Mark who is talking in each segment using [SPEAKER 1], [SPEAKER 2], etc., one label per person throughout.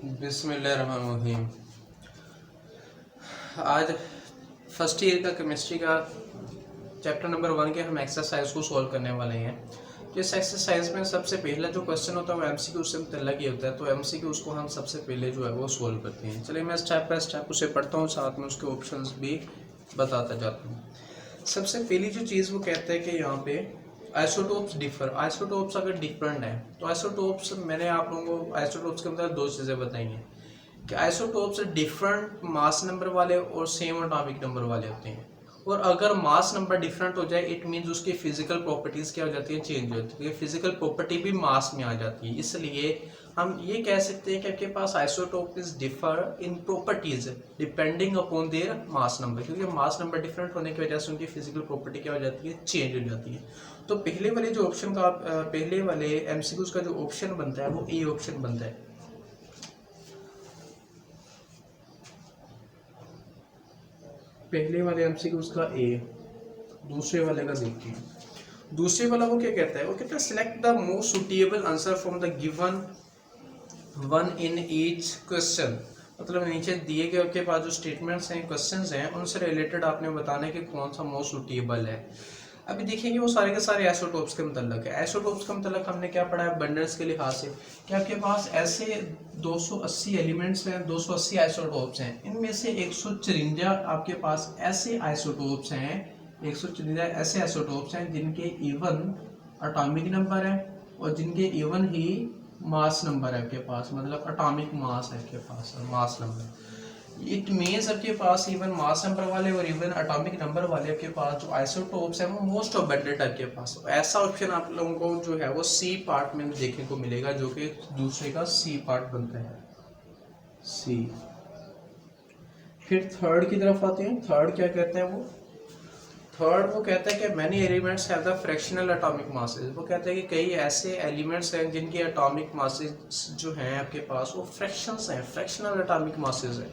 [SPEAKER 1] बिस्मिल्लाहिर्रहमानिर्रहीम। आज first year का केमिस्ट्री का चैप्टर नंबर 1 के हम एक्सरसाइज को सॉल्व करने वाले हैं। तो इस एक्सरसाइज में सबसे पहला जो क्वेश्चन होता है वो एमसीक्यू से मुतल्लिक़ ही होता है। तो एमसीक्यू उसको हम सबसे पहले जो है वो सॉल्व करते हैं। चलिए मैं स्टेप बाय स्टेप उसे पढ़ता हूँ, साथ में उसके ऑप्शंस भी बताता जाता हूँ। सबसे पहली जो चीज़ वो कहता है कि यहाँ पे आइसोटोप्स डिफर। आइसोटोप्स अगर डिफरेंट है तो आइसोटोप्स, मैंने आप लोगों को आइसोटोप्स के मतलब दो चीज़ें बताई हैं कि आइसोटोप्स डिफरेंट मास नंबर वाले और सेम एटॉमिक नंबर वाले होते हैं। और अगर मास नंबर डिफरेंट हो जाए इट मीन्स उसकी फिजिकल प्रॉपर्टीज़ क्या हो जाती है, चेंज हो जाती है। फिजिकल प्रॉपर्टी भी मास में आ जाती है। इसलिए हम ये कह सकते हैं कि आपके पास isotope is differ in properties depending upon their mass number, क्योंकि मास नंबर डिफरेंट होने की वजह से उनकी फिजिकल प्रॉपर्टी क्या हो जाती है, चेंज हो जाती है। तो पहले वाले जो ऑप्शन का पहले वाले एमसीक्यूज का जो ऑप्शन बनता है वो ए ऑप्शन बनता है। पहले वाले एमसीक्यूज का ए। दूसरे वाले का देखिए, दूसरे वाला वो क्या कहता है, वो कहता है select the most suitable answer from the given one in each question. मतलब नीचे दिए गए आपके पास जो स्टेटमेंट्स हैं, क्वेश्चंस हैं, उनसे रिलेटेड आपने बताना है कि कौन सा मोस्ट सुटेबल है। अभी देखेंगे वो सारे के सारे आइसोटोप्स के मतलब है। आइसोटोप्स का मतलब हमने क्या पढ़ा है अबंडेंस के लिहाज से कि आपके पास ऐसे 280 एलिमेंट्स हैं, 280 आइसोटोप्स हैं। इनमें से 154 आपके पास ऐसे आइसोटोप्स हैं, 154 ऐसे आइसोटोप्स हैं जिनके इवन एटॉमिक नंबर है और जिनके इवन ही मास नंबर है आपके पास, मतलब एटॉमिक मास है आपके पास मास नंबर। इट मीन्स आपके पास इवन मास नंबर वाले और इवन एटॉमिक नंबर वाले आपके पास जो आइसोटोप्स है वो मोस्ट अबंडेंट है आपके पास। ऐसा ऑप्शन आप लोगों को जो है वो सी पार्ट में देखने को मिलेगा, जो कि दूसरे का सी पार्ट बनता है, सी। फिर थर्ड की तरफ आते हैं। थर्ड क्या कहते हैं वो, थर्ड वो कहता है कि many elements have the fractional atomic masses. वो कहता है कि कई ऐसे एलिमेंट्स हैं जिनके एटॉमिक मासेस जो हैं आपके पास वो फ्रैक्शंस हैं, फ्रैक्शनल एटॉमिक मासेस हैं।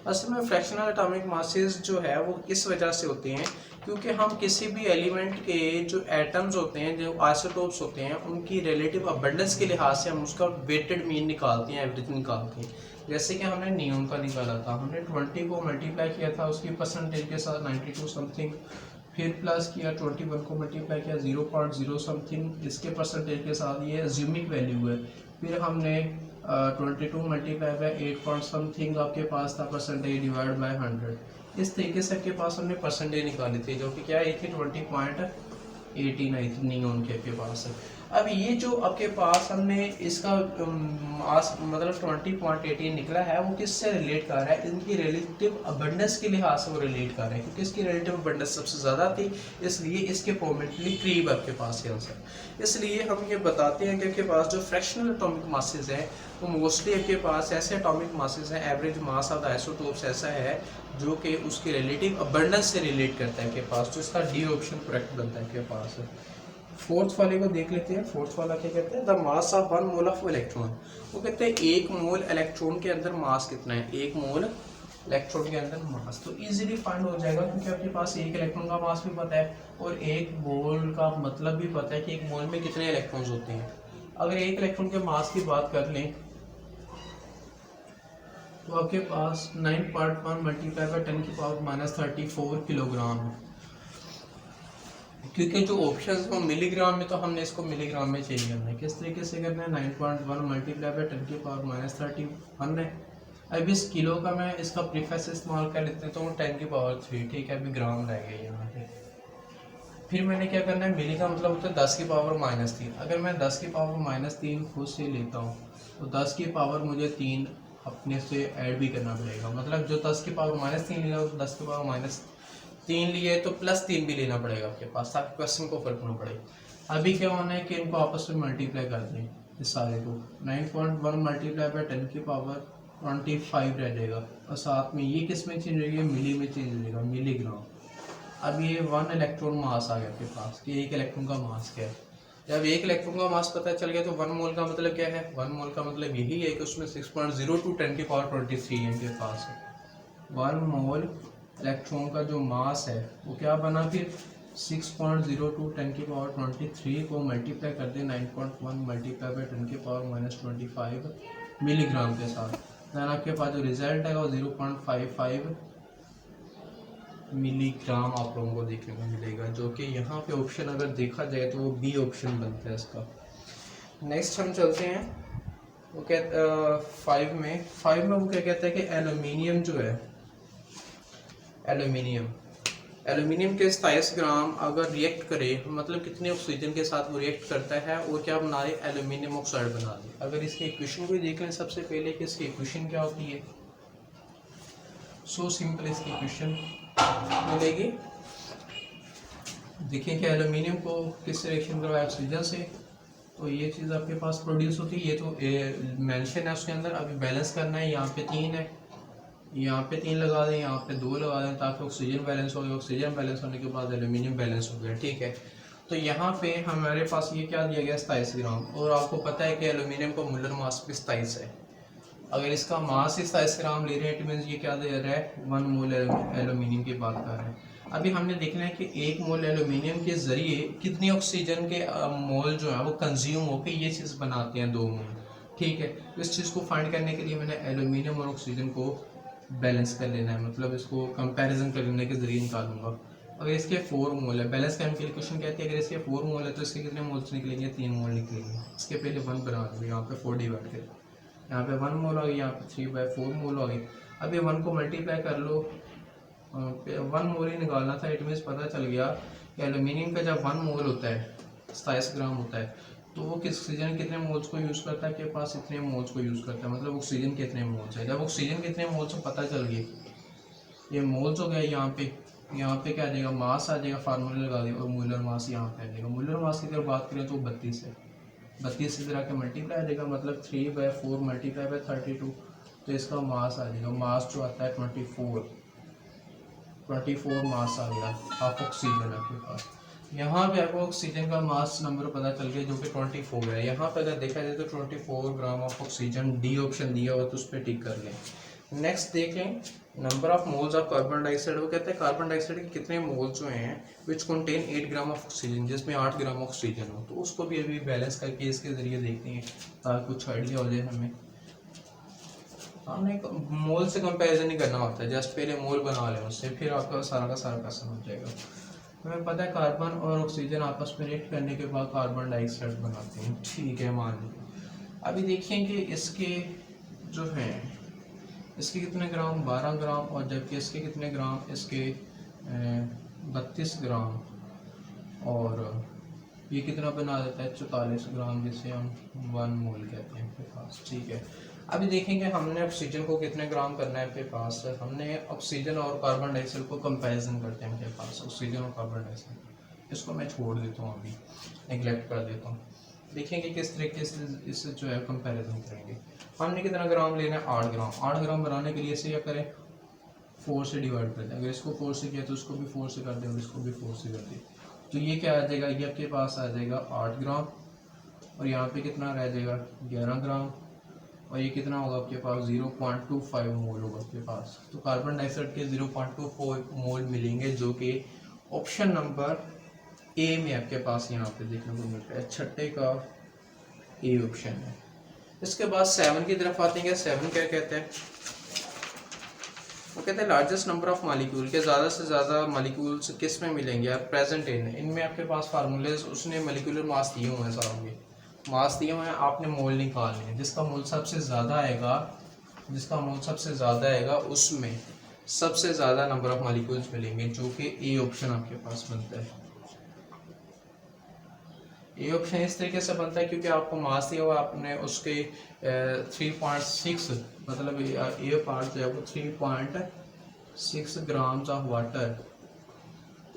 [SPEAKER 1] असल में फ्रैक्शनल एटॉमिक मासेस जो है वो इस वजह से होते हैं क्योंकि हम किसी भी एलिमेंट के जो एटम्स होते हैं, जो आइसोटोप्स होते हैं, उनकी रिलेटिव अबंडेंस के लिहाज से हम उसका वेटेड मीन निकालते हैं, एवरेज निकालते हैं। जैसे कि हमने नियॉन का निकाला था, हमने 20 को मल्टीप्लाई किया था उसकी परसेंटेज के साथ 92 समथिंग, फिर प्लस किया 21 को मल्टीप्लाई किया 0.0 समथिंग इसके परसेंटेज के साथ, ये एज्यूमिक वैल्यू है। फिर हमने 22 मल्टीप्लाई बाय 8 पॉइंट समथिंग आपके पास था परसेंटेज डिवाइड बाय 100। इस तरीके से आपके पास हमने परसेंटेज निकाली थी, जो कि क्या आई थी 20.18 आई थी नियॉन के आपके पास। अब ये जो आपके पास हमने इसका मास मतलब 20.18 निकला है, वो किससे रिलेट कर रहा है, इनकी रिलेटिव अबंडेंस के लिहाज से वो रिलेट कर रहा है, क्योंकि इसकी रिलेटिव अबंडेंस सबसे ज़्यादा थी, इसलिए इसके मोमेंटली करीब आपके पास है आंसर। इसलिए हम ये बताते हैं कि आपके पास जो फ्रैक्शनल एटॉमिक मासेस हैं वो मोस्टली आपके पास ऐसे एटॉमिक मासेस हैं, average mass of the isotopes ऐसा है जो कि उसके रिलेटिव अबंडेंस से रिलेट करता है आपके पास। तो इसका डी ऑप्शन करेक्ट बनता है आपके पास। फोर्थ वाले को देख लेते हैं। फोर्थ वाला क्या कहते हैं, the mass of one mole of electron. वो कहते हैं एक मोल इलेक्ट्रॉन के अंदर मास कितना है, एक मोल इलेक्ट्रॉन के अंदर मास। तो इजीली फाइंड हो जाएगा क्योंकि आपके पास एक इलेक्ट्रॉन का मास भी पता है और एक मोल का मतलब भी पता है कि एक मोल में कितने इलेक्ट्रॉन्स होते हैं। अगर एक इलेक्ट्रॉन के मास की बात कर लें तो आपके पास 9.1 मल्टीप्लाई बाय 10 की पावर -34 किलोग्राम है। क्योंकि जो ऑप्शन है वो मिलीग्राम में, तो हमने इसको मिलीग्राम में चेंज करना है। किस तरीके से करना है, 9.1 मल्टीप्लाई बाय 10 की पावर -31 है। अब इस किलो का मैं इसका प्रीफिक्स इस्तेमाल कर लेते हैं तो वो 10 की पावर 3, ठीक है, अभी ग्राम रह गया यहाँ पे। फिर मैंने क्या करना है, मिली का मतलब होता है 10 की पावर -3। अगर मैं 10 की पावर -3 खुद से लेता हूँ तो 10 की पावर मुझे 3 अपने से ऐड भी करना पड़ेगा। मतलब जो 10 की पावर -3 लिया तो 10 की पावर -3 लिए तो +3 भी लेना पड़ेगा आपके पास, ताकि क्वेश्चन को फर्क ना पड़े। अभी क्या होना है कि इनको आपस में मल्टीप्लाई कर दें, इस सारे को 9.1 मल्टीप्लाई बाय 10 की पावर 25 रह जाएगा और साथ में ये किस में चेंज होगी, मिली में चेंज हो जाएगा, मिलीग्राम। अब ये 1 इलेक्ट्रॉन मास आ गया आपके पास कि एक इलेक्ट्रॉन का मास क्या है। जब एक इलेक्ट्रॉन का मास पता चल गया तो 1 मोल का मतलब क्या है, 1 मोल का मतलब यही है कि उसमें 6.02 10 की पावर 23 है इनके पास। 1 मोल इलेक्ट्रॉन का जो मास है वो क्या बना, फिर 6.02 10 की पावर 23 को मल्टीप्लाई कर दे 9.1 मल्टीप्लाई बाय 10 की पावर -25 मिलीग्राम के साथ। दैन आपके पास जो रिजल्ट है वो 0.55 मिलीग्राम आप लोगों को देखने को मिलेगा, जो कि यहाँ पे ऑप्शन अगर देखा जाए तो वो बी ऑप्शन बनता है इसका। नेक्स्ट हम चलते हैं, वो कहते 5 में वो क्या कहता है कि एल्यूमिनियम जो है, एल्यूमिनियम के 27 ग्राम अगर रिएक्ट करे, मतलब कितने ऑक्सीजन के साथ वो रिएक्ट करता है और क्या बना रहे, एल्यूमिनियम ऑक्साइड बना रहे। अगर इसके इक्वेशन को देख लें सबसे पहले कि इसकी इक्वेशन क्या होती है, सो सिंपल इसकी इक्वेशन मिलेगी। देखिए कि एल्यूमिनियम को किससे रिएक्शन करवाया, ऑक्सीजन से, तो ये चीज़ आपके पास प्रोड्यूस होती है। ये तो मेंशन है उसके अंदर, अभी बैलेंस करना है। यहाँ पे 3 है, यहाँ पे 3 लगा दें, यहाँ पे 2 लगा दें, ताकि ऑक्सीजन बैलेंस हो गया। ऑक्सीजन बैलेंस होने के बाद एल्यूमिनियम बैलेंस हो गया, ठीक है। तो यहाँ पे हमारे पास ये क्या दिया गया, 27 ग्राम, और आपको पता है कि एल्यूमिनियम का मोलर मास भी 27 है। अगर इसका मास ही 27 ग्राम ले रहे हैं, इट मीन्स ये क्या दे रहा है, 1 मोल एल्यूमिनियम की बात कर रहे हैं। अभी हमने देखना है कि 1 मोल एल्यूमिनियम के जरिए कितनी ऑक्सीजन के मोल जो है वो कंज्यूम होकर ये चीज़ बनाते हैं 2 मोल, ठीक है। तो इस चीज़ को फाइंड करने के लिए मैंने एल्यूमिनियम और ऑक्सीजन को बैलेंस कर लेना है, मतलब इसको कंपैरिजन करने के जरिए निकालूंगा। अगर इसके 4 मोल है, बैलेंस कैलकुलेशन कहती है, अगर इसके 4 मोल है तो इसके कितने मोल्स निकलेंगे, 3 मोल निकलेंगे। इसके पहले 1 बना दूँगा, यहाँ पे 4 डिवाइड कर, यहाँ पे 1 मोल आ गई, यहाँ पे 3/4 मोल आ गई। अब ये 1 को मल्टीप्लाई कर लो, 1 मोल ही निकालना था। इट मीन्स पता चल गया कि एल्यूमिनियम का जब 1 मोल होता है, 27 ग्राम होता है, तो वो किस ऑक्सीजन कितने मोल्स को यूज़ करता है, के पास इतने मोल्स को यूज़ करता है, मतलब ऑक्सीजन कितने मोल्स है। जब ऑक्सीजन कितने मोल्स को पता चल गए, ये मोल्स हो गया, यहाँ पे क्या आ जाएगा, मास आ जाएगा, फार्मूला लगा दिया, और मोलर मास यहाँ पे आ जाएगा। मोलर मास की अगर बात करें तो 32 है, 32 से तरह के मल्टीप्लाई आ जाएगा, मतलब 3/4 मल्टीप्लाई बाय 32, तो इसका मास आ जाएगा। मास जो आता है 24 मास आ गया हाफ ऑक्सीजन आपके पास। यहाँ पे आपको ऑक्सीजन का मास नंबर पता चल गया, जो कि 24 है। यहाँ पे अगर देखा जाए तो 24 gram of oxygen, D option दिया हुआ तो उस पर टिक कर लें। नेक्स्ट देखें, number of moles of carbon dioxide. वो कहते हैं कार्बन डाइऑक्साइड के कितने मोल्स जो हैं which contain 8 gram of oxygen, जिसमें 8 ग्राम ऑक्सीजन हो। तो उसको भी अभी बैलेंस करके इसके जरिए देखते हैं, ताकि कुछ आइडिया हो जाए हमें। हमने मोल से कंपैरिजन नहीं करना होता है, जस्ट पहले मोल बना लें उससे, फिर आपका सारा का सारा क्वेश्चन हो जाएगा। हमें पता है कार्बन और ऑक्सीजन आपस में रिएक्ट करने के बाद कार्बन डाइऑक्साइड बनाते हैं, ठीक है, मान लीजिए। अभी देखिए कि इसके जो हैं, इसके कितने ग्राम, 12 ग्राम, और जबकि इसके कितने ग्राम, इसके 32 ग्राम, और ये कितना बना देता है, 44 ग्राम, जिसे हम 1 मोल कहते हैं आपके पास, ठीक है। अभी देखेंगे हमने ऑक्सीजन को कितने ग्राम करना है आपके पास। हमने ऑक्सीजन और कार्बन डाइऑक्साइड को कंपैरिजन करते हैं आपके पास, ऑक्सीजन और कार्बन डाइऑक्साइड। इसको मैं छोड़ देता हूँ, अभी नेग्लेक्ट कर देता हूँ। देखेंगे किस तरीके से इससे जो है कंपैरिजन करेंगे। हमने कितना ग्राम लेना है, 8 ग्राम। 8 ग्राम बनाने के लिए इसे क्या करें, 4 से डिवाइड कर दें। अगर इसको 4 से किया तो इसको भी 4 से कर दें, और इसको भी 4 से कर दें, तो ये क्या आ जाएगा, ये आपके पास आ जाएगा 8 ग्राम, और यहाँ पे कितना रह जाएगा, 11 ग्राम, और ये कितना होगा आपके पास, 0.25 मोल होगा आपके पास। तो कार्बन डाइऑक्साइड के 0.24 मोल मिलेंगे, जो कि ऑप्शन नंबर ए में आपके पास यहाँ पे देखने को मिल रहा है, छठे का ए ऑप्शन है। इसके बाद 7 की तरफ आते हैं। 7 क्या कहते हैं, वो कहते हैं लार्जेस्ट नंबर ऑफ मालिक्यूल, के ज़्यादा से ज़्यादा मालिक्यूल्स किस में मिलेंगे, आप प्रेजेंट इनमें आपके पास फार्मूलेज, उसने मालिक्यूलर मास दिए हुए हैं, सारे मास दिए हुए हैं, आपने मोल निकालने हैं। जिसका मोल सबसे ज़्यादा आएगा, उसमें सबसे ज़्यादा नंबर ऑफ मालिक्यूल्स मिलेंगे, जो कि ए ऑप्शन आपके पास बनता है। ए ऑप्शन इस तरीके से बनता है क्योंकि आपको मास दिया हुआ, आपने उसके 3.6, मतलब ए पार्ट जो है वो 3.6 ग्राम्स ऑफ वाटर,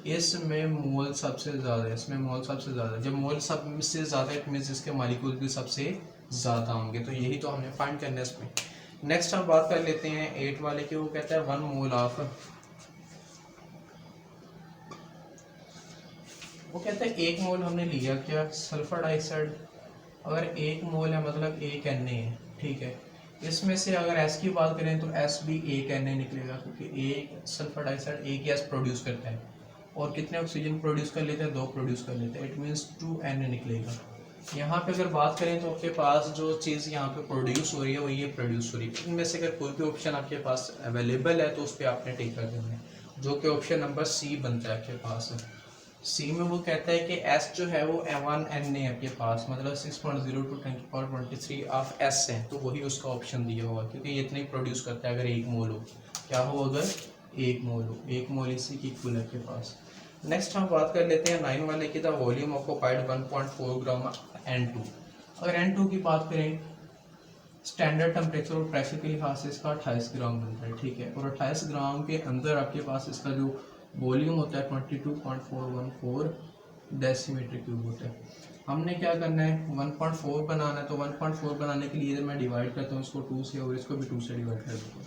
[SPEAKER 1] इसमें मोल सबसे ज़्यादा है, इसमें मोल सबसे ज़्यादा। जब मोल सबसे ज़्यादा, इट मीन्स इसके मालिक्यूल भी सबसे ज़्यादा होंगे। तो यही तो हमने फाइंड करना है इसमें। नेक्स्ट हम बात कर लेते हैं 8 वाले की। वो कहता है 1 मोल ऑफ, वो कहते हैं 1 मोल हमने लिया क्या, सल्फर डाइऑक्साइड। अगर 1 मोल है मतलब 1 Na है, ठीक है। इसमें से अगर S की बात करें तो S भी 1 Na निकलेगा, क्योंकि एक सल्फर डाइऑक्साइड 1 गैस प्रोड्यूस करता है, और कितने ऑक्सीजन प्रोड्यूस कर लेते हैं, 2 प्रोड्यूस कर लेते हैं, इट मीन्स 2 Na निकलेगा। यहाँ पे अगर बात करें तो आपके पास जो चीज़ यहाँ पे प्रोड्यूस हो रही है वो ये प्रोड्यूस हो रही है। इनमें से अगर कोई भी ऑप्शन आपके पास अवेलेबल है तो उस पर आपने टिक कर देना है, जो कि ऑप्शन नंबर सी बनता है आपके पास। सी में वो कहता है कि एस जो है वो M1 N है आपके पास, मतलब 6.0 to 10⁻23 ऑफ एस है, तो वही उसका ऑप्शन दिया हुआ, क्योंकि ये इतना ही प्रोड्यूस करता है अगर 1 मोल हो। क्या हो अगर 1 मोल हो, 1 मोल इसी की इक्वल है आपके पास। नेक्स्ट हम बात कर लेते हैं 9 वाले की, the volume occupied 1.4 gram N2। अगर N2 की बात करें स्टैंडर्ड टेम्परेचर और प्रेशर के लिहाज से इसका 28 ग्राम बनता है, ठीक है। और 28 ग्राम के अंदर आपके पास इसका जो वॉल्यूम होता है 22.414 डेसीमीटर क्यूब होता है। हमने क्या करना है, 1.4 बनाना है, तो 1.4 बनाने के लिए मैं डिवाइड करता हूँ इसको 2 से और इसको भी 2 से डिवाइड कर देता हूँ।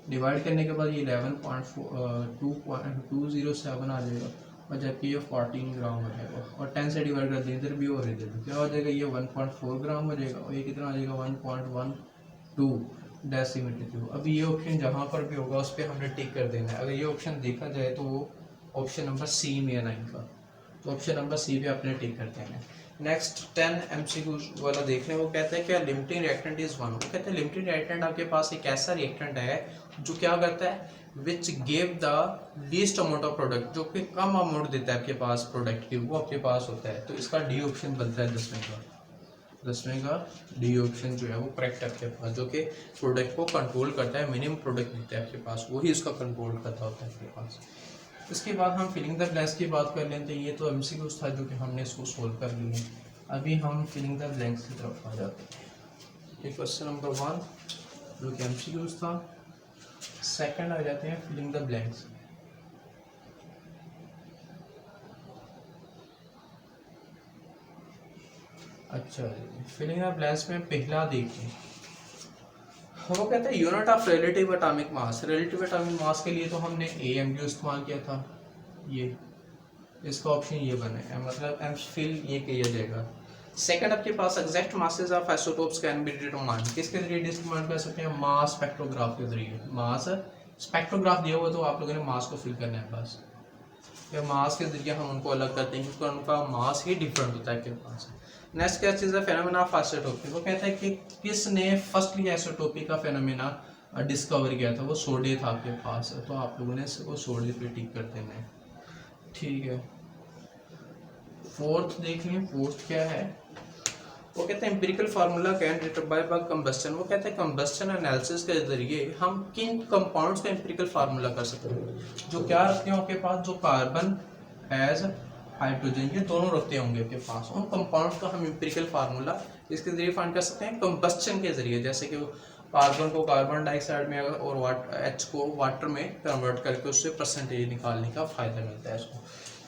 [SPEAKER 1] डिवाइड करने के बाद ये 11.207 आ जाएगा, और जबकि ये 14 ग्राम हो जाएगा, और 10 से डिवाइड कर दें इधर भी और इधर भी, क्या हो जाएगा, ये 1.4 ग्राम हो जाएगा, और ये कितना आ जाएगा 1.12 डेसीमीटर क्यूब। अब ये ऑप्शन जहाँ पर भी होगा उस पर हमने टिक कर देना है। अगर ये ऑप्शन देखा जाए तो वो ऑप्शन नंबर सी में है 9 का, तो ऑप्शन नंबर सी पे आपने टिक कर देना है। नेक्स्ट 10 MCQ वाला देख लें, वो कहते हैं क्या लिमिटिंग रिएक्टेंट इज 1। वो कहते हैं लिमिटिंग रिएक्टेंट आपके पास एक ऐसा रिएक्टेंट है जो क्या करता है, which give the least amount of product, जो कि कम अमाउंट देता है आपके पास प्रोडक्ट की, वो आपके पास होता है। तो इसका डी ऑप्शन बनता है 10वें का डी ऑप्शन जो है वो करेक्ट है आपके पास, जो कि प्रोडक्ट को कंट्रोल करता है, मिनिमम प्रोडक्ट देता है आपके पास, वही उसका कंट्रोल करता होता है आपके पास। इसके बाद हम फिलिंग द ब्लैंक्स की बात कर लेते हैं। ये तो MCQs था जो कि हमने इसको सोल्व कर लिए। अभी हम फिलिंग द ब्लैंक्स की तरफ आ जाते हैं। ये क्वेश्चन नंबर 1 जो कि MCQs था। सेकंड आ जाते हैं फिलिंग द ब्लैंक्स। अच्छा, फिलिंग द ब्लैंक्स में पहला देखिए, वो कहते हैं unit of relative atomic mass. Relative atomic mass के लिए तो हमने AMU इस्तेमाल किया था, ये इसका ऑप्शन ये बने, मतलब एम फिल ये किया जाएगा। सेकंड आपके पास exact masses of isotopes can be determined, किसके जरिए डिटरमाइन कर सकते हैं, मास स्पेक्ट्रोग्राफ के जरिए। मास स्पेक्ट्रोग्राफ दिया हुआ तो आप लोगों ने मास को फिल करना है बस, या मास के जरिए हम उनको अलग करते हैं क्योंकि उनका मास ही डिफरेंट होता है के पास। नेक्स्ट क्या चीज़ है, फेनोमेना ऑफ आइसोटोपी। वो कहता है कि किसने फर्स्टली आइसोटोपी का फेनोमेना डिस्कवर किया था, वो सोडे था आपके पास, तो आप लोगों ने इसको सोडे पे टिक कर देना है, ठीक है। फोर्थ देख लें, फोर्थ क्या है, वो कहते हैं empirical formula can determine by combustion. वो कहते हैं कंबस्शन एनालिसिस के जरिए हम किन कंपाउंड्स का एम्पिरिकल फार्मूला कर सकते हैं, जो क्या रखते हैं आपके पास, जो कार्बन एज हाइड्रोजन ये दोनों रखते होंगे आपके पास, उन कंपाउंड्स का हम एम्पिरिकल फार्मूला इसके जरिए फाइंड कर सकते हैं कंबस्शन के जरिए। जैसे कि कार्बन को कार्बन डाइऑक्साइड में और H को वाटर में कन्वर्ट करके उससे परसेंटेज निकालने का फायदा मिलता है इसको,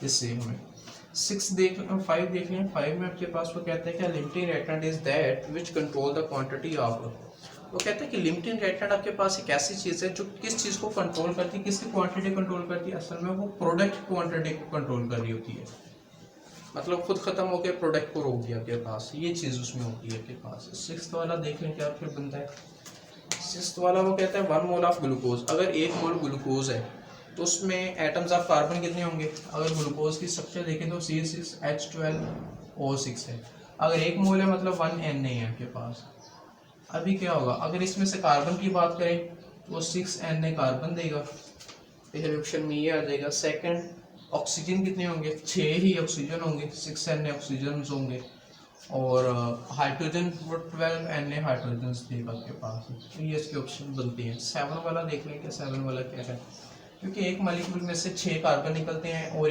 [SPEAKER 1] इससे हमें। 5 देख लें। 5 में आपके पास वो कहते हैं कि limiting reactant is that which control the quantity of. वो कहते हैं कि लिमिटिंग रिएक्टेंट आपके पास एक ऐसी चीज़ है जो किस चीज़ को कंट्रोल करती है, किसकी क्वांटिटी कंट्रोल करती है, असल में वो प्रोडक्ट क्वांटिटी को कंट्रोल कर रही होती है, मतलब खुद खत्म होकर प्रोडक्ट को रोक दिया आपके पास, ये चीज़ उसमें होती है आपके पास। 6 वाला देख लें क्या फिर बनता है। 6 वाला वो कहता है 1 मोल ऑफ ग्लूकोज। अगर 1 मोल ग्लूकोज है तो उसमें एटम्स ऑफ कार्बन कितने होंगे, अगर ग्लूकोज की स्ट्रक्चर देखें तो C6H12O6 है। अगर 1 मोल है मतलब 1 Na है आपके पास। अभी क्या होगा, अगर इसमें से कार्बन की बात करें तो 6 Na कार्बन देगा, पहले ऑप्शन में ये आ जाएगा। सेकंड ऑक्सीजन कितने होंगे, 6 ही ऑक्सीजन होंगे, 6 Na ऑक्सीजन होंगे, और हाइड्रोजन वो 12 Na हाइड्रोजन देगा आपके पास, तो ये इसके ऑप्शन बनते हैं। 7 वाला देख लें कि 7 वाला क्या है, क्योंकि एक मॉलिक्यूल में से 6 कार्बन निकलते हैं और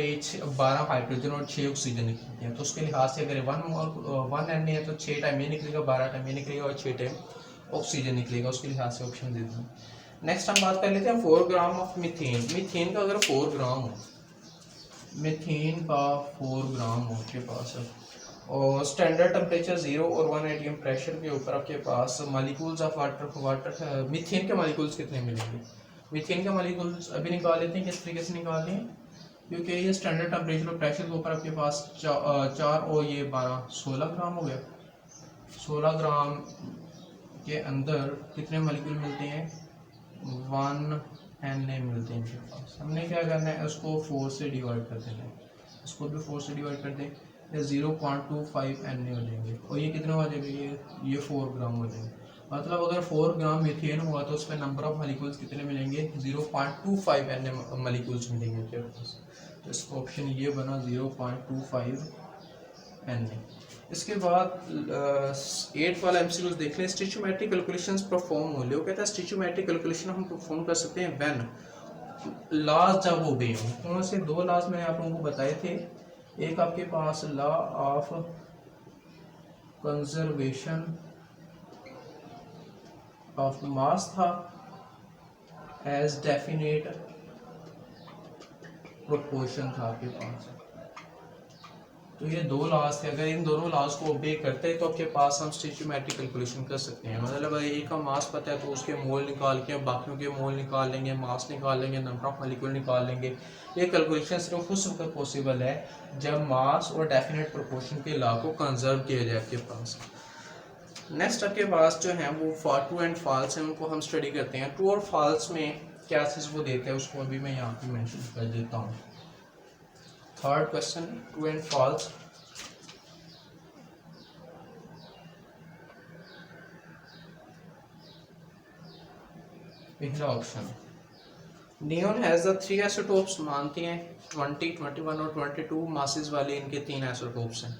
[SPEAKER 1] 12 हाइड्रोजन और 6 ऑक्सीजन निकलते हैं, तो उसके लिहाज से अगर 1 Na है तो 6 टाइम ये निकलेगा, 12 टाइम ये निकलेगा और 6 टाइम ऑक्सीजन निकलेगा, उसके लिहाज से ऑप्शन दे दूँ। नेक्स्ट हम बात कर लेते हैं 4 ग्राम ऑफ मीथेन। मीथेन का अगर 4 ग्राम हो, मीथेन का 4 ग्राम हो आपके पास है, और स्टैंडर्ड टेम्परेचर 0 और 1 atm प्रेशर के ऊपर आपके पास मॉलिक्यूल्स ऑफ वाटर मीथेन के मॉलिक्यूल्स कितने मिलेंगे। मीथेन के मॉलिक्यूल्स अभी निकाल लेते हैं, किस तरीके से निकालते हैं, क्योंकि ये स्टैंडर्ड टेम्परेचर और प्रेशर के ऊपर आपके पास 4 और ये 12 16 ग्राम हो गया। 16 ग्राम के अंदर कितने मॉलिक्यूल मिलते हैं, 1 Na मिलते हैं आपके पास। हमने क्या करना है, उसको 4 से डिवाइड कर देना है, इसको भी 4 से डिवाइड कर दें, ये 0.25 Na हो जाएंगे, और ये कितने हो जाएंगे, ये 4 ग्राम हो जाएंगे। मतलब अगर 4 ग्राम मीथेन हुआ तो उसमें नंबर ऑफ मॉलिक्यूल्स कितने मिलेंगे, 0.25 Na मॉलिक्यूल्स मिलेंगे आपके पास। तो इसका ऑप्शन ये बना 0.25 Na। इसके बाद 8 वाला एमसीक्यूज देख लें। स्टिचोमेट्रिक कैलकुलेशंस परफॉर्म हो ले, वो कहता है स्टिचोमेट्रिक कैलकुलेशन हम परफॉर्म कर सकते हैं व्हेन लॉज जब हो गए हों। कौन से 2 लॉज मैंने आप लोगों को बताए थे, एक आपके पास law of conservation of mass था एज डेफिनेट प्रोपोर्शन था आपके पास। तो ये 2 लॉज थे, अगर इन दोनों लॉज को ओबे करते हैं तो आपके पास हम स्टिचोमेट्रिक कैलकुलेशन कर सकते हैं। मतलब अगर एक का मास पता है तो उसके मोल निकाल के बाकियों के मोल निकाल लेंगे, मास निकाल लेंगे, नंबर ऑफ मॉलिक्यूल निकाल लेंगे। ये कैलकुलेशन सिर्फ उस वक्त पॉसिबल है जब मास और डेफिनेट प्रोपोर्शन के लॉ को कंजर्व किया जाए आपके पास। नेक्स्ट आपके पास जो है वो ट्रू एंड फॉल्स है, उनको हम स्टडी करते हैं। ट्रू और फॉल्स में क्या चीज़ वो देते हैं उसको अभी मैं यहाँ पे मेंशन कर देता हूँ। Third question, true and false. पहला option, neon has the 3 isotopes, मानते हैं 20, 21 और 22 मासेस वाले इनके 3 आइसोटोप्स हैं।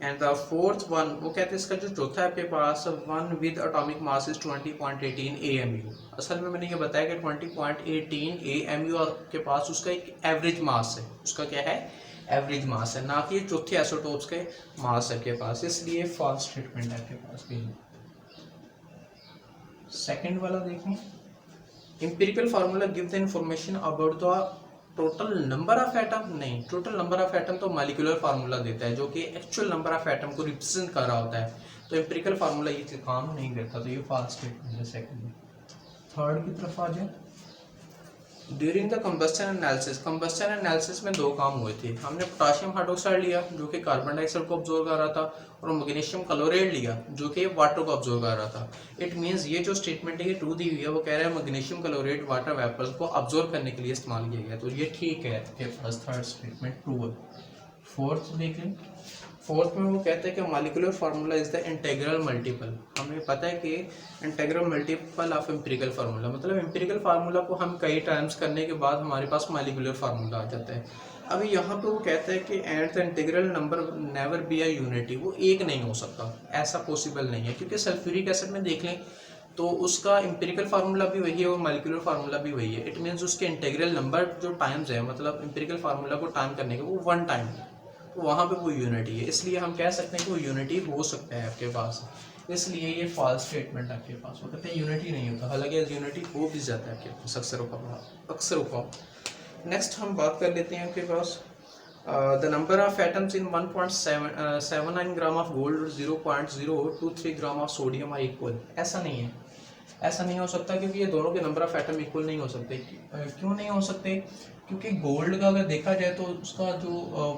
[SPEAKER 1] एंड द फोर्थ वन, वो कहते हैं इसका जो चौथा है आपके पास, one with atomic mass is 20.18 AMU। असल में मैंने ये बताया कि 20.18 AMU के पास उसका एक एवरेज मास है, उसका क्या है, एवरेज मास है, ना कि चौथे आइसोटोप्स के मास है आपके पास, इसलिए फॉल्स स्टेटमेंट है आपके पास भी। सेकेंड वाला देखें, empirical formula give the information about the total number of atom. नहीं, टोटल नंबर ऑफ एटम तो मॉलिक्यूलर फार्मूला देता है जो कि एक्चुअल नंबर ऑफ एटम को रिप्रेजेंट कर रहा होता है, तो एम्पिरिकल फार्मूला ये काम नहीं करता, तो ये फॉल्स स्टेटमेंट है सेकंड। थर्ड की तरफ आ जाए, ड्यूरिंग द कंबस्शन एनालिसिस में 2 काम हुए थे। हमने पोटाशियम हाइड्रोक्साइड लिया जो कि कार्बन डाइऑक्साइड को ऑब्जॉर्व कर रहा था, और मैग्नीशियम क्लोराइड लिया जो कि वाटर को ऑब्जॉर्व कर रहा था। इट मींस ये जो स्टेटमेंट है ये ट्रू दी हुई है, वो कह रहा है मैग्नीशियम क्लोराइड वाटर वेपर्स को ऑब्जॉर्व करने के लिए इस्तेमाल किया गया, तो ये ठीक है आपके पास, थर्ड स्टेटमेंट ट्रू है। फोर्थ देख लें, फोर्थ में वो कहते हैं कि molecular formula is the integral multiple. हमें पता है कि integral multiple of empirical formula, मतलब एम्पिरिकल फार्मूला को हम कई टाइम्स करने के बाद हमारे पास मॉलिक्यूलर फार्मूला आ जाता है। अभी यहाँ पे वो कहता है कि and the integral number never be a unity, वो एक नहीं हो सकता, ऐसा पॉसिबल नहीं है, क्योंकि सल्फ्यूरिक एसिड में देख लें तो उसका एम्पिरिकल फार्मूला भी वही है और मॉलिक्यूलर फार्मूला भी वही है। इट मीन्स उसके इंटीग्रल नंबर जो टाइम्स है, मतलब एम्पिरिकल फार्मूला को टाइम करने के, वो 1 टाइम है, तो वहाँ पे वो यूनिटी है, इसलिए हम कह सकते हैं कि वो यूनिटी हो सकता है आपके पास, इसलिए ये फॉल्स स्टेटमेंट आपके पास। वो कहते हैं यूनिटी नहीं होता, हालांकि यूनिटी हो भी जाता है आपके पास अक्सर होगा। नेक्स्ट हम बात कर लेते हैं आपके पास the number of atoms in 1.79 gram of gold और 0.023 gram of sodium are equal. ऐसा नहीं है, ऐसा नहीं हो सकता, क्योंकि ये दोनों के नंबर ऑफ एटम इक्वल नहीं हो सकते। क्यों नहीं हो सकते, क्योंकि गोल्ड का अगर देखा जाए तो उसका जो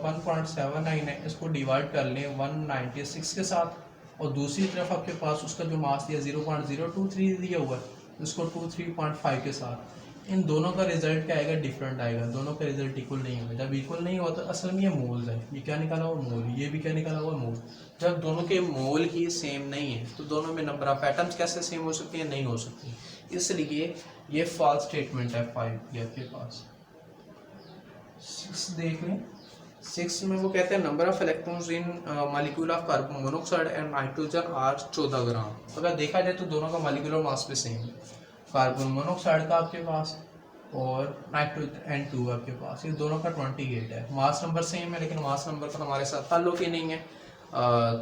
[SPEAKER 1] 1.79 है, इसको डिवाइड कर लें 196 के साथ, और दूसरी तरफ आपके पास उसका जो मास दिया 0.023 दिया हुआ है, उसको 23.5 के साथ, इन दोनों का रिजल्ट क्या आएगा, डिफरेंट आएगा, दोनों का रिजल्ट इक्वल नहीं होगा। जब इक्वल नहीं होता, असल में ये मोल्स है, ये क्या निकाला हुआ मोल, ये भी क्या निकाला हुआ मोल। जब दोनों के मोल ही सेम नहीं है तो दोनों में नंबर ऑफ एटम्स कैसे सेम हो सकती है, नहीं हो सकती, इसलिए ये फॉल्स स्टेटमेंट है 5 ये आपके पास। 6 देख लें, 6 में वो कहते हैं number of electrons in molecule of carbon monoxide and nitrogen are 14 gram. अगर देखा जाए तो दोनों का मॉलिक्यूलर मास भी सेम है, कार्बन मोनोऑक्साइड का आपके पास और नाइट्रोजन N2 आपके पास, ये दोनों का 28 है। मास नंबर सेम है, लेकिन मास नंबर का हमारे साथ ताल्लुक ही नहीं है।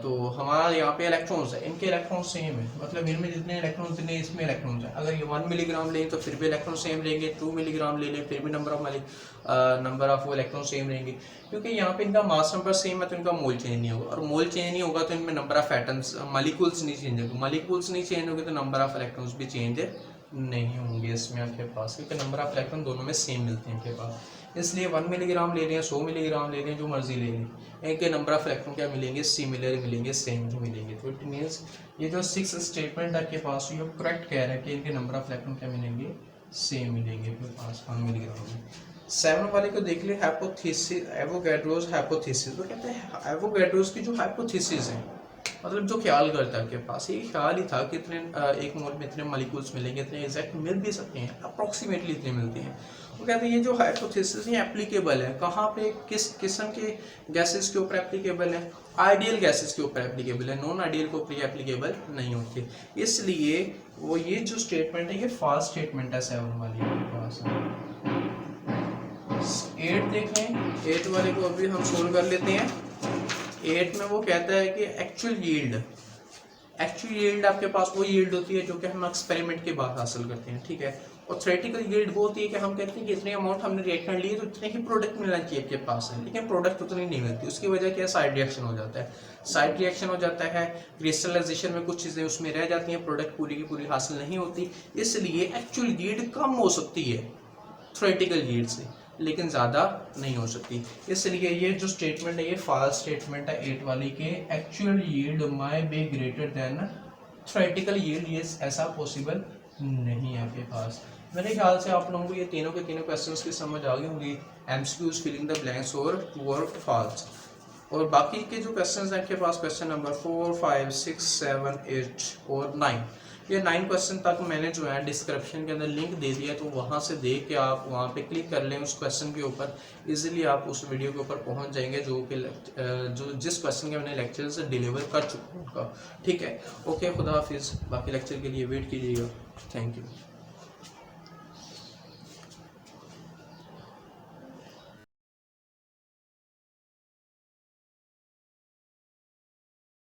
[SPEAKER 1] तो हमारा यहाँ पे इलेक्ट्रॉन्स है, इनके इलेक्ट्रॉन्स सेम है, मतलब इनमें जितने इलेक्ट्रॉन्स जितने इसमें इलेक्ट्रॉन्स हैं। अगर ये 1 मिलीग्राम लें तो फिर भी इलेक्ट्रॉन सेम रहेंगे, 2 मिलीग्राम ले लें फिर भी नंबर ऑफ वो इलेक्ट्रॉन सेम रहेंगे, क्योंकि यहाँ पे इनका मास नंबर सेम है तो इनका मोल चेंज नहीं होगा, और मोल चेंज नहीं होगा तो इनमें नंबर ऑफ एटम्स मॉलिक्यूल्स नहीं चेंज होंगे, मॉलिक्यूल्स नहीं चेंज होंगे तो नंबर ऑफ इलेक्ट्रॉन्स भी चेंज नहीं होंगे इसमें आपके पास, क्योंकि नंबर ऑफ इलेक्ट्रॉन दोनों में सेम मिलते हैं आपके पास। इसलिए 1 मिलीग्राम ले लें, 100 मिलीग्राम ले लें, जो मर्जी ले लें, इनके नंबर ऑफ इलेक्ट्रॉन क्या मिलेंगे, सिमिलर मिलेंगे, सेम ही मिलेंगे। तो इट मीन्स ये जो 6 स्टेटमेंट आपके पास ये करेक्ट कह रहा है कि इनके नंबर ऑफ इलेक्ट्रॉन क्या मिलेंगे, सेम मिलेंगे आपके पास 1 मिलीग्राम में। 7 वाले को देख लिया, हाइपोथेसिस, एवोगैड्रोस हाइपोथेसिस। वो कहते हैं एवोगैड्रोस की जो हाइपोथेसिस है, मतलब जो ख्याल करता है आपके पास, ये ख्याल ही था कि इतने एक मोल में इतने मॉलिक्यूल्स मिलेंगे, इतने एग्जैक्ट मिल भी सकते हैं, अप्रॉक्सीमेटली इतने मिलते हैं। वो कहते हैं ये जो हाइपोथेसिस है एप्लीकेबल है कहाँ पे, किस किस्म के गैसेस के ऊपर एप्लीकेबल है, आइडियल गैसेस के ऊपर एप्लीकेबल है, नॉन आइडियल को एप्लीकेबल नहीं होती। इसलिए वो ये जो स्टेटमेंट है ये फॉल्स स्टेटमेंट है 7 वाली के पास। 8 देखें, 8 वाले को अभी हम सोल्व कर लेते हैं। 8 में वो कहता है कि एक्चुअल यील्ड आपके पास वो यील्ड होती है जो कि हम एक्सपेरिमेंट के बाद हासिल करते हैं, ठीक है। और थ्योरेटिकल यील्ड वो होती है कि हम कहते हैं कि इतने अमाउंट हमने रिएक्टेंट लिए तो इतने ही प्रोडक्ट मिलना चाहिए आपके पास है, लेकिन प्रोडक्ट उतनी नहीं मिलती। उसकी वजह क्या है, साइड रिएक्शन हो जाता है। साइड रिएक्शन हो जाता है, क्रिस्टलाइजेशन में कुछ चीज़ें उसमें रह जाती हैं, प्रोडक्ट पूरी की पूरी हासिल नहीं होती। इसलिए एक्चुअल यील्ड कम हो सकती है थ्योरेटिकल यील्ड से, लेकिन ज़्यादा नहीं हो सकती। इसलिए ये जो स्टेटमेंट है ये फॉल्स स्टेटमेंट है 8 वाली के, actual yield my be greater than theoretical yield, ये ऐसा पॉसिबल नहीं है आपके पास। मेरे ख्याल से आप लोगों को ये तीनों के तीनों क्वेश्चंस की समझ आ गई होंगी, एमसीक्यूज, फिलिंग द ब्लैंक्स और ट्रू और फॉल्स। और बाकी के जो क्वेश्चंस हैं आपके पास, क्वेश्चन नंबर 4, 5, 6, 7, 8 और 9, ये 9 क्वेश्चन तक मैंने जो है डिस्क्रिप्शन के अंदर लिंक दे दिया, तो वहाँ से देख के आप वहाँ पे क्लिक कर लें उस क्वेश्चन के ऊपर, इजीली आप उस वीडियो के ऊपर पहुँच जाएंगे जो कि जो जिस क्वेश्चन के मैंने लेक्चर से डिलीवर कर चुका हूँ उनका, ठीक है। ओके, खुदा हाफिज़। बाकी लेक्चर के लिए वेट कीजिएगा। Thank you.